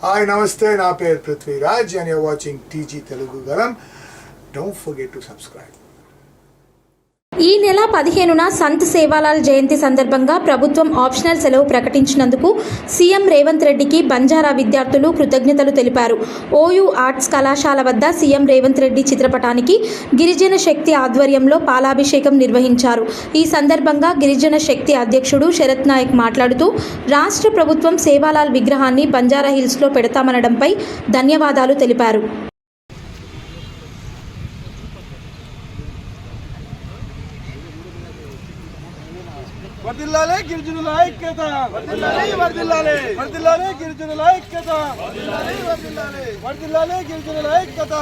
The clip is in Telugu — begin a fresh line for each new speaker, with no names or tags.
Hi, namaste. Na per Prithviraj and you're watching TG Telugu Galam. Don't forget to subscribe.
ఈ నెల 15న సంత్ సేవాలాల్ జయంతి సందర్భంగా ప్రభుత్వం ఆప్షనల్ సెలవు ప్రకటించినందుకు సీఎం రేవంత్ రెడ్డికి బంజారా విద్యార్థులు కృతజ్ఞతలు తెలిపారు. ఓయూ ఆర్ట్స్ కళాశాల వద్ద సీఎం రేవంత్ రెడ్డి చిత్రపటానికి గిరిజన శక్తి ఆధ్వర్యంలో పాలాభిషేకం నిర్వహించారు. ఈ సందర్భంగా గిరిజన శక్తి అధ్యక్షుడు శరత్ నాయక్ మాట్లాడుతూ రాష్ట్ర ప్రభుత్వం సేవాలాల్ విగ్రహాన్ని బంజారా హిల్స్లో పెడతామనడంపై ధన్యవాదాలు తెలిపారు.
వర్ధిల్లాలే గిరిజనుల ఐక్యత, వర్ధిల్లాలే గిరిజనుల ఐక్యత, వర్ధిల్లాలే గిరిజనుల ఐక్యత.